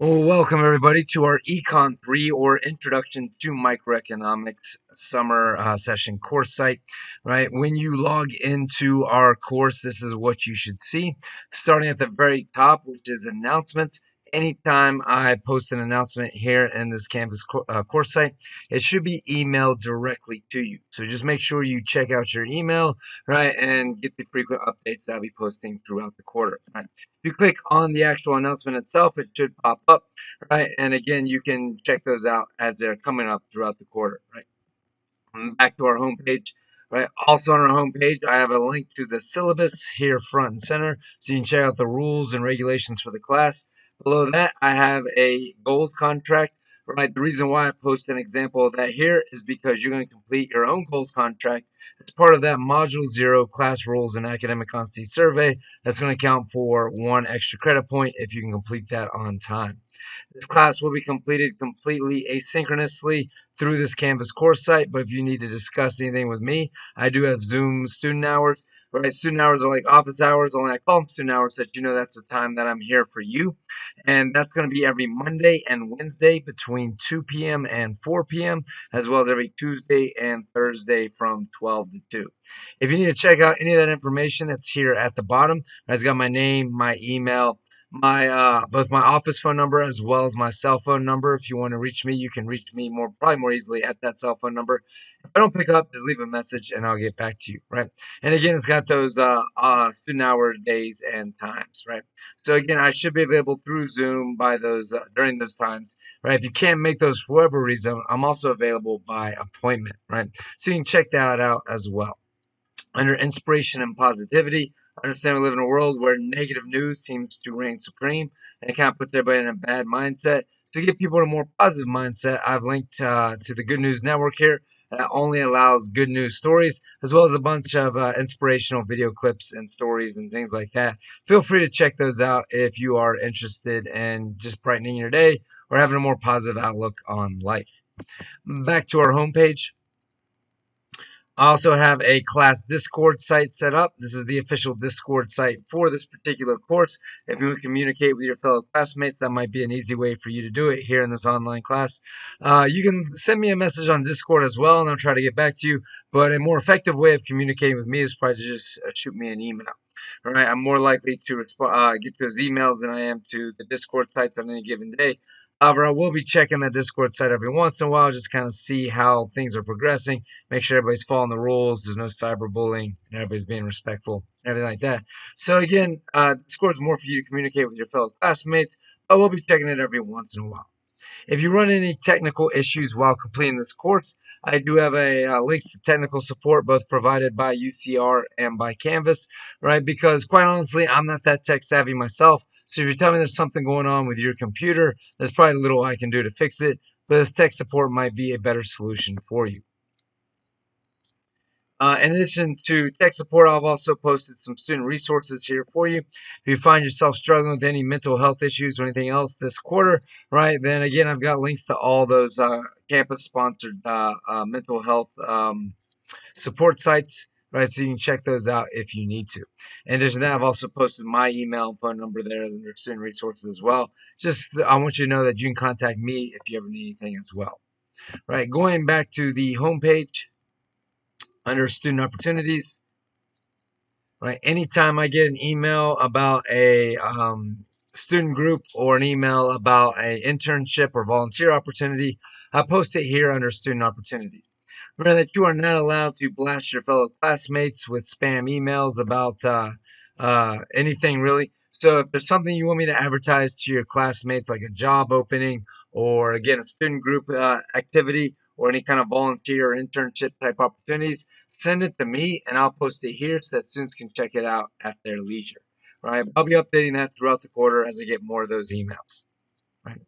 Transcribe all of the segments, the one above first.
Well, welcome everybody to our ECON003 or Introduction to Microeconomics summer session course site. Right, when you log into our course, this is what you should see. Starting at the very top, which is announcements. Anytime I post an announcement here in this Canvas course site, it should be emailed directly to you. So just make sure you check out your email, right, and get the frequent updates that I'll be posting throughout the quarter. Right? If you click on the actual announcement itself, it should pop up, right? And again, you can check those out as they're coming up throughout the quarter, right? Back to our homepage, right? Also on our homepage, I have a link to the syllabus here front and center, so you can check out the rules and regulations for the class. Below that, I have a goals contract, right? The reason why I post an example of that here is because you're going to complete your own goals contract as part of that Module 0 class rules and academic honesty survey. That's going to count for 1 extra credit point if you can complete that on time. This class will be completed completely asynchronously through this Canvas course site, but if you need to discuss anything with me, I do have Zoom student hours. Right, student hours are like office hours, only I call them student hours so that you know that's the time that I'm here for you. And that's going to be every Monday and Wednesday between 2 p.m. and 4 p.m., as well as every Tuesday and Thursday from 12 to 2. If you need to check out any of that information, it's here at the bottom. It's got my name, my email, my both my office phone number as well as my cell phone number. If you want to reach me, you can reach me probably more easily at that cell phone number. If I don't pick up, just leave a message and I'll get back to you, right? And again, it's got those student hour days and times, right? So again, I should be available through Zoom by those during those times, right? If you can't make those for whatever reason, I'm also available by appointment, right? So you can check that out as well. Under inspiration and positivity, I understand we live in a world where negative news seems to reign supreme, and it kind of puts everybody in a bad mindset. To get people in a more positive mindset, I've linked to the Good News Network here that only allows good news stories, as well as a bunch of inspirational video clips and stories and things like that. Feel free to check those out if you are interested in just brightening your day or having a more positive outlook on life. Back to our homepage. I also have a class Discord site set up. This is the official Discord site for this particular course. If you want to communicate with your fellow classmates, that might be an easy way for you to do it here in this online class. You can send me a message on Discord as well, and I'll try to get back to you. But a more effective way of communicating with me is probably to just shoot me an email. All right, I'm more likely to get those emails than I am to the Discord sites on any given day. However, I will be checking the Discord site every once in a while, just kind of see how things are progressing, make sure everybody's following the rules, there's no cyberbullying, and everybody's being respectful, everything like that. So again, Discord is more for you to communicate with your fellow classmates, but we'll be checking it every once in a while. If you run any technical issues while completing this course, I do have links to technical support, both provided by UCR and by Canvas, right? Because quite honestly, I'm not that tech savvy myself. So if you're telling me there's something going on with your computer, there's probably little I can do to fix it, but this tech support might be a better solution for you. In addition to tech support, I've also posted some student resources here for you. If you find yourself struggling with any mental health issues or anything else this quarter, right, then again, I've got links to all those campus-sponsored mental health support sites, right, so you can check those out if you need to. In addition to that, I've also posted my email and phone number there as under student resources as well. Just, I want you to know that you can contact me if you ever need anything as well. Right, going back to the homepage, under student opportunities, right? Anytime I get an email about a student group or an email about an internship or volunteer opportunity, I post it here under student opportunities. Remember that you are not allowed to blast your fellow classmates with spam emails about anything really. So if there's something you want me to advertise to your classmates, like a job opening or again a student group activity or any kind of volunteer or internship type opportunities, send it to me and I'll post it here so that students can check it out at their leisure. Right? I'll be updating that throughout the quarter as I get more of those emails. Right.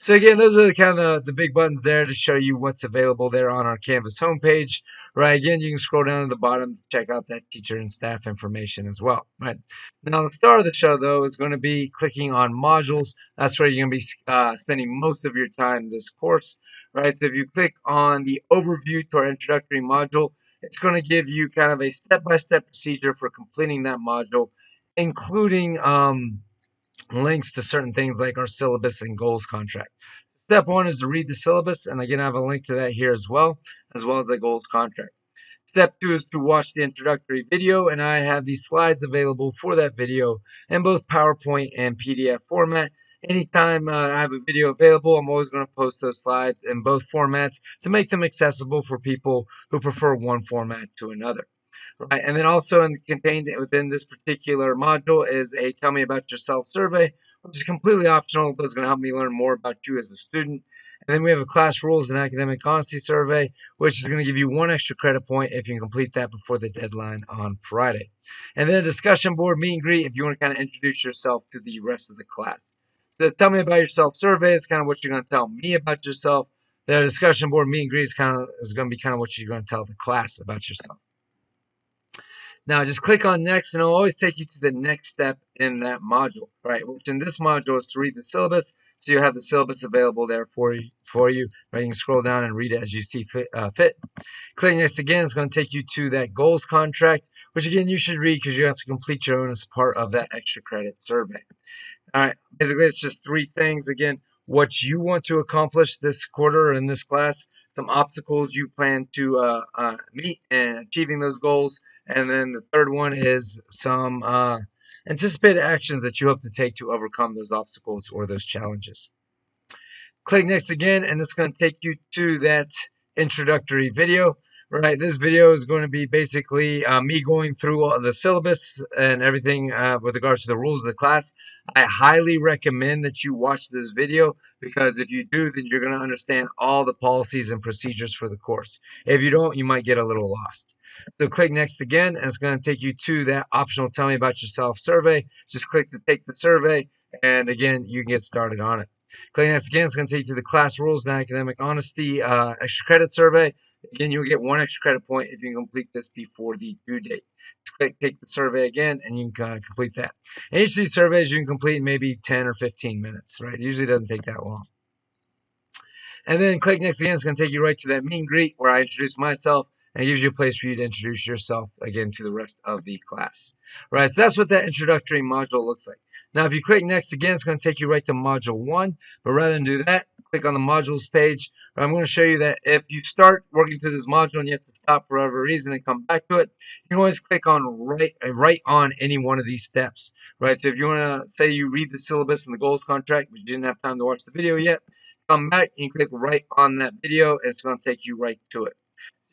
So again, those are kind of the big buttons there to show you what's available there on our Canvas homepage. Right. Again, you can scroll down to the bottom to check out that teacher and staff information as well. Right. Now, the star of the show, though, is going to be clicking on modules. That's where you're going to be spending most of your time this course. Right. So if you click on the overview to our introductory module, it's going to give you kind of a step-by-step procedure for completing that module, including links to certain things like our syllabus and goals contract. Step one is to read the syllabus, and again, I have a link to that here as well as the goals contract. Step two is to watch the introductory video, and I have these slides available for that video in both PowerPoint and PDF format. Anytime I have a video available, I'm always going to post those slides in both formats to make them accessible for people who prefer one format to another. Right, and then also contained within this particular module is a Tell Me About Yourself survey, which is completely optional, but is going to help me learn more about you as a student. And then we have a class rules and academic honesty survey, which is going to give you 1 extra credit point if you complete that before the deadline on Friday. And then a discussion board meet and greet if you want to kind of introduce yourself to the rest of the class. So the Tell Me About Yourself survey is kind of what you're going to tell me about yourself. The discussion board meet and greet is going to be kind of what you're going to tell the class about yourself. Now just click on next, and it'll always take you to the next step in that module, right? Which in this module is to read the syllabus. So you have the syllabus available there for you, right? You can scroll down and read it as you see fit. Clicking next again is going to take you to that goals contract, which again you should read because you have to complete your own as part of that extra credit survey. All right, basically it's just 3 things. Again, what you want to accomplish this quarter or in this class, some obstacles you plan to meet in achieving those goals, and then the third one is some anticipated actions that you hope to take to overcome those obstacles or those challenges. Click next again, and it's going to take you to that introductory video. Right, this video is going to be basically me going through all the syllabus and everything with regards to the rules of the class. I highly recommend that you watch this video because if you do, then you're going to understand all the policies and procedures for the course. If you don't, you might get a little lost. So click next again, and it's going to take you to that optional Tell Me About Yourself survey. Just click to take the survey, and again, you can get started on it. Click next again, it's going to take you to the class rules and academic honesty extra credit survey. Again, you'll get 1 extra credit point if you complete this before the due date. Just click take the survey again, and you can complete that. And each of these surveys you can complete in maybe 10 or 15 minutes, right? It usually doesn't take that long. And then click next again. It's going to take you right to that meet and greet where I introduce myself, and it gives you a place for you to introduce yourself again to the rest of the class. Right, so that's what that introductory module looks like. Now, if you click next again, it's going to take you right to module 1. But rather than do that, click on the modules page. I'm going to show you that if you start working through this module and you have to stop for whatever reason and come back to it, you can always click on right on any one of these steps. Right, so if you want to say you read the syllabus and the goals contract, but you didn't have time to watch the video yet, come back and click right on that video, and it's going to take you right to it.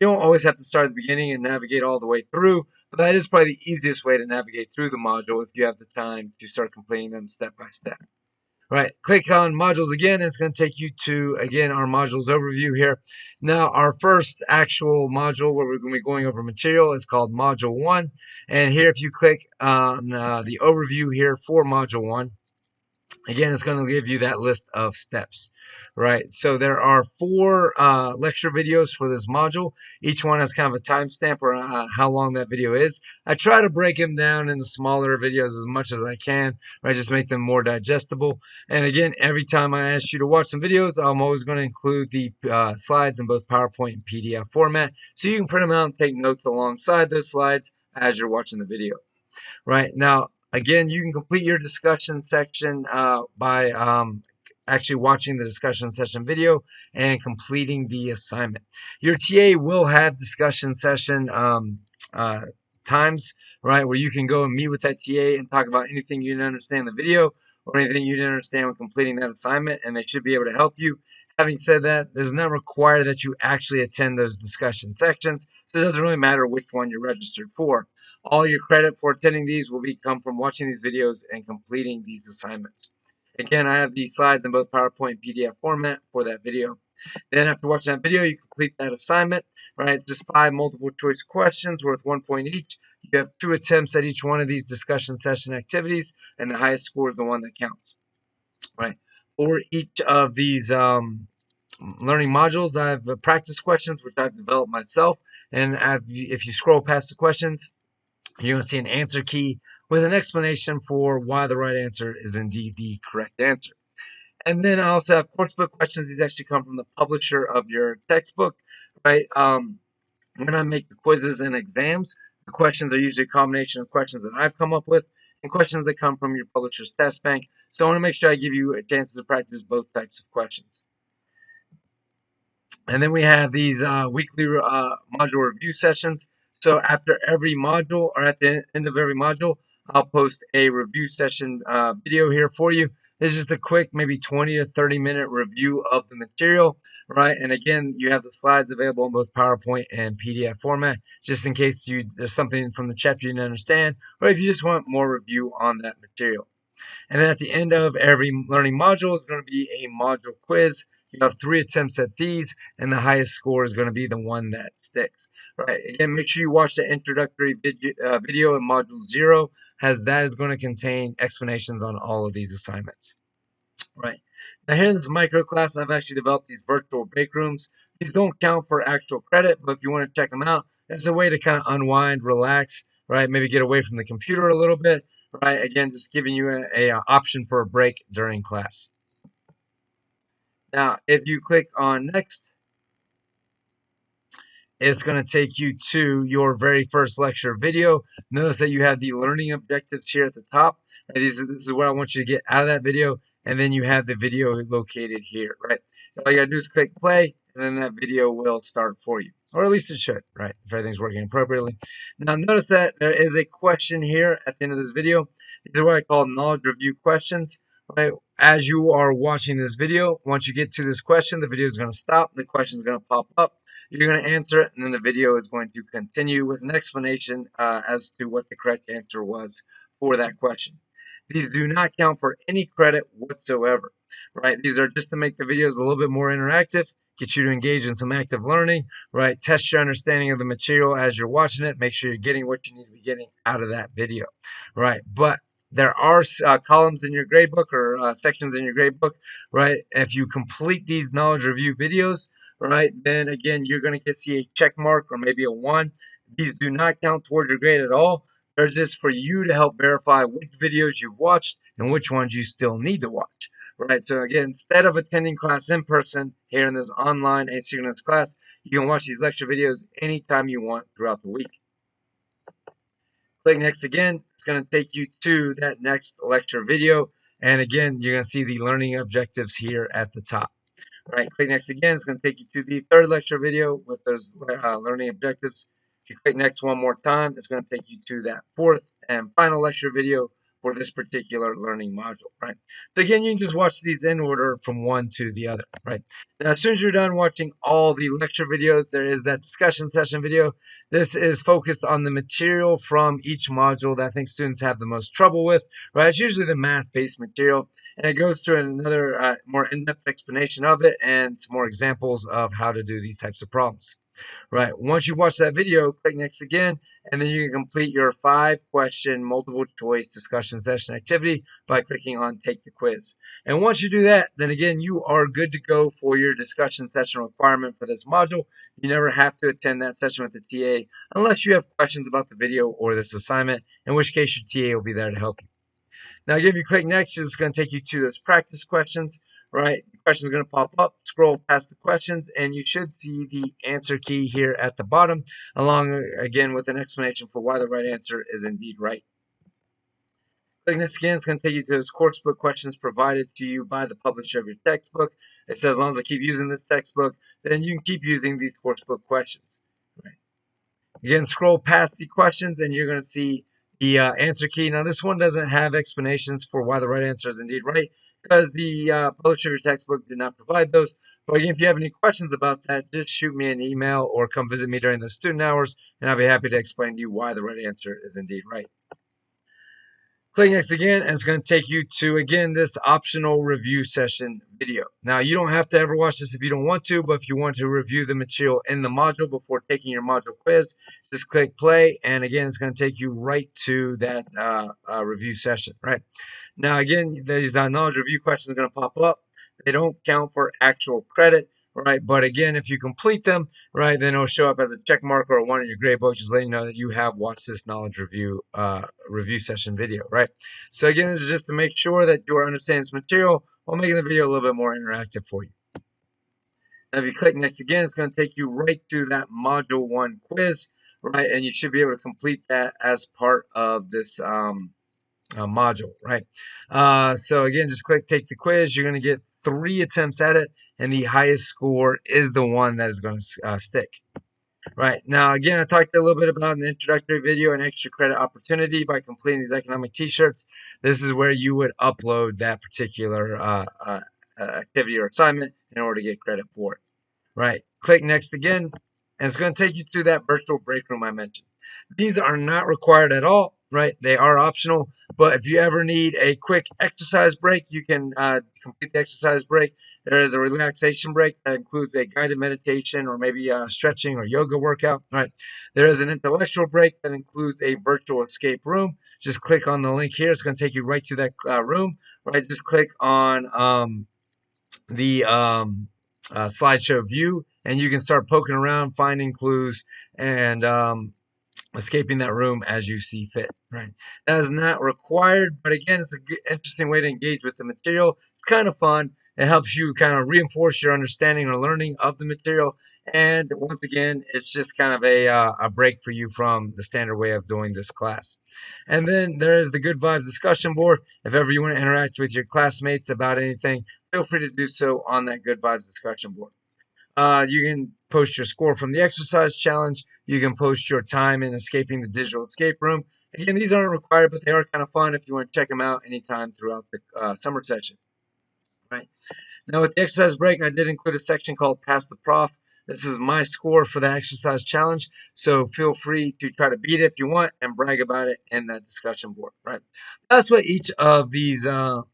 You don't always have to start at the beginning and navigate all the way through, but that is probably the easiest way to navigate through the module if you have the time to start completing them step by step. Right, click on modules again, and it's going to take you to, again, our modules overview here. Now, our first actual module where we're going to be going over material is called Module 1. And here, if you click on the overview here for Module 1, again, it's going to give you that list of steps, right? So there are 4 lecture videos for this module. Each one has kind of a timestamp or how long that video is. I try to break them down into smaller videos as much as I can, right? Just make them more digestible. And again, every time I ask you to watch some videos, I'm always going to include the slides in both PowerPoint and PDF format, so you can print them out and take notes alongside those slides as you're watching the video. Right now, again, you can complete your discussion section by actually watching the discussion session video and completing the assignment. Your TA will have discussion session times, right, where you can go and meet with that TA and talk about anything you didn't understand in the video or anything you didn't understand when completing that assignment, and they should be able to help you. Having said that, it does not require that you actually attend those discussion sections, so it doesn't really matter which one you're registered for. All your credit for attending these will come from watching these videos and completing these assignments. Again, I have these slides in both PowerPoint and PDF format for that video. Then after watching that video, you complete that assignment, right? It's just 5 multiple choice questions worth 1 point each. You have 2 attempts at each one of these discussion session activities, and the highest score is the one that counts, right? For each of these learning modules, I have practice questions, which I've developed myself. And if you scroll past the questions, you're going to see an answer key with an explanation for why the right answer is indeed the correct answer. And then I also have coursebook questions. These actually come from the publisher of your textbook, right? When I make the quizzes and exams, the questions are usually a combination of questions that I've come up with and questions that come from your publisher's test bank. So I want to make sure I give you chances to practice both types of questions. And then we have these weekly module review sessions. So after every module, or at the end of every module, I'll post a review session video here for you. This is just a quick, maybe 20 to 30-minute review of the material, right? And again, you have the slides available in both PowerPoint and PDF format, just in case there's something from the chapter you didn't understand, or if you just want more review on that material. And then at the end of every learning module is going to be a module quiz. You have 3 attempts at these, and the highest score is going to be the one that sticks. Right. Again, make sure you watch the introductory video in module 0, as that is going to contain explanations on all of these assignments. Right. Now here in this micro class, I've actually developed these virtual break rooms. These don't count for actual credit, but if you want to check them out, it's a way to kind of unwind, relax, right? Maybe get away from the computer a little bit, right? Again, just giving you a option for a break during class. Now, if you click on next, it's going to take you to your very first lecture video. Notice that you have the learning objectives here at the top. Right? This is what I want you to get out of that video. And then you have the video located here, right? All you got to do is click play, and then that video will start for you. Or at least it should, right? If everything's working appropriately. Now, notice that there is a question here at the end of this video. These are what I call knowledge review questions. Right? As you are watching this video, once you get to this question, the video is going to stop. The question is going to pop up. You're going to answer it, and then the video is going to continue with an explanation as to what the correct answer was for that question. These do not count for any credit whatsoever, right? These are just to make the videos a little bit more interactive, get you to engage in some active learning, right? Test your understanding of the material as you're watching it. Make sure you're getting what you need to be getting out of that video, right? But there are columns in your gradebook or sections in your gradebook, right? If you complete these knowledge review videos, right, then again, you're going to see a check mark or maybe a 1. These do not count towards your grade at all. They're just for you to help verify which videos you've watched and which ones you still need to watch. Right, so again, instead of attending class in person here in this online asynchronous class, you can watch these lecture videos anytime you want throughout the week. Click next again. It's going to take you to that next lecture video. And again, you're going to see the learning objectives here at the top. Right, click next again. It's going to take you to the third lecture video with those learning objectives. If you click next one more time, it's going to take you to that fourth and final lecture video for this particular learning module, right? So again, you can just watch these in order from one to the other, right? Now, as soon as you're done watching all the lecture videos, there is that discussion session video. This is focused on the material from each module that I think students have the most trouble with, right? It's usually the math-based material, and it goes through another more in-depth explanation of it and some more examples of how to do these types of problems. Right. Once you watch that video, click next again, and then you can complete your 5-question multiple choice discussion session activity by clicking on Take the Quiz. And once you do that, then again, you are good to go for your discussion session requirement for this module. You never have to attend that session with the TA unless you have questions about the video or this assignment, in which case your TA will be there to help you. Now, again, if you click next, it's going to take you to those practice questions, right? The question is going to pop up, scroll past the questions, and you should see the answer key here at the bottom, along, again, with an explanation for why the right answer is indeed right. Click next again, it's going to take you to those coursebook questions provided to you by the publisher of your textbook. It says, as long as I keep using this textbook, then you can keep using these coursebook questions. Right? Again, scroll past the questions, and you're going to see the answer key. Now, this one doesn't have explanations for why the right answer is indeed right, because the publisher of your textbook did not provide those. But again, if you have any questions about that, just shoot me an email or come visit me during the student hours, and I'll be happy to explain to you why the right answer is indeed right. Click next again, and it's going to take you to, again, this optional review session video. Now, you don't have to ever watch this if you don't want to, but if you want to review the material in the module before taking your module quiz, just click play, and again, it's going to take you right to that review session, right? Now, again, these knowledge review questions are going to pop up. They don't count for actual credit, right? But again, if you complete them, right, then it'll show up as a check mark or a 1 in your grade book, just letting you know that you have watched this knowledge review session video, right? So again, this is just to make sure that you are understanding this material while making the video a little bit more interactive for you. Now, if you click next again, it's going to take you right to that module 1 quiz, right? And you should be able to complete that as part of this module, right? So again, just click take the quiz. You're going to get 3 attempts at it, and the highest score is the one that is going to stick. Right. Now, again, I talked a little bit about an introductory video and extra credit opportunity by completing these economic t-shirts. This is where you would upload that particular activity or assignment in order to get credit for it. Right. Click next again, and it's going to take you to that virtual break room I mentioned. These are not required at all, right? They are optional, but if you ever need a quick exercise break, you can complete the exercise break. There is a relaxation break that includes a guided meditation or maybe a stretching or yoga workout, right? There is an intellectual break that includes a virtual escape room. Just click on the link here. It's going to take you right to that room, right? Just click on the slideshow view, and you can start poking around, finding clues, and escaping that room as you see fit, right? That is not required, but again, it's an interesting way to engage with the material. It's kind of fun. It helps you kind of reinforce your understanding or learning of the material. And once again, it's just kind of a break for you from the standard way of doing this class. And then there is the Good Vibes discussion board. If ever you want to interact with your classmates about anything, feel free to do so on that Good Vibes discussion board. You can post your score from the exercise challenge. You can post your time in escaping the digital escape room. Again, these aren't required, but they are kind of fun if you want to check them out anytime throughout the summer session. Right. Now, with the exercise break, I did include a section called Pass the Prof. This is my score for the exercise challenge, so feel free to try to beat it if you want and brag about it in that discussion board. Right. That's what each of these learning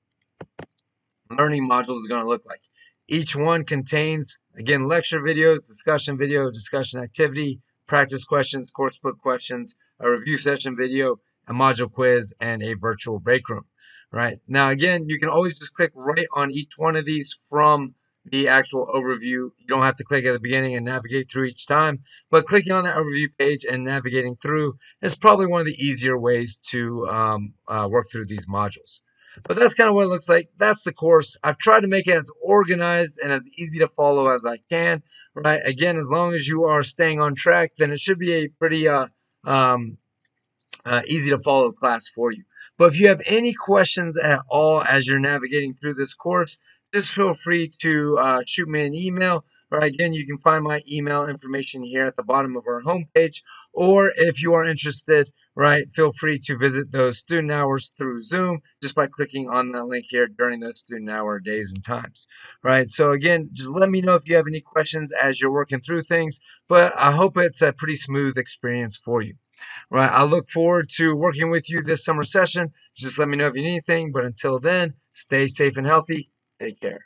modules is going to look like. Each one contains, again, lecture videos, discussion video, discussion activity, practice questions, course book questions, a review session video, a module quiz, and a virtual break room. Right. Now, again, you can always just click right on each one of these from the actual overview. You don't have to click at the beginning and navigate through each time, but clicking on that overview page and navigating through is probably one of the easier ways to work through these modules. But that's kind of what it looks like. That's the course. I've tried to make it as organized and as easy to follow as I can. Right. Again, as long as you are staying on track, then it should be a pretty um, easy to follow class for you. But if you have any questions at all as you're navigating through this course, just feel free to shoot me an email. Or again, you can find my email information here at the bottom of our homepage. Or if you are interested, right, feel free to visit those student hours through Zoom just by clicking on that link here during those student hour days and times. Right. So again, just let me know if you have any questions as you're working through things. But I hope it's a pretty smooth experience for you. Right. I look forward to working with you this summer session. Just let me know if you need anything. But until then, stay safe and healthy. Take care.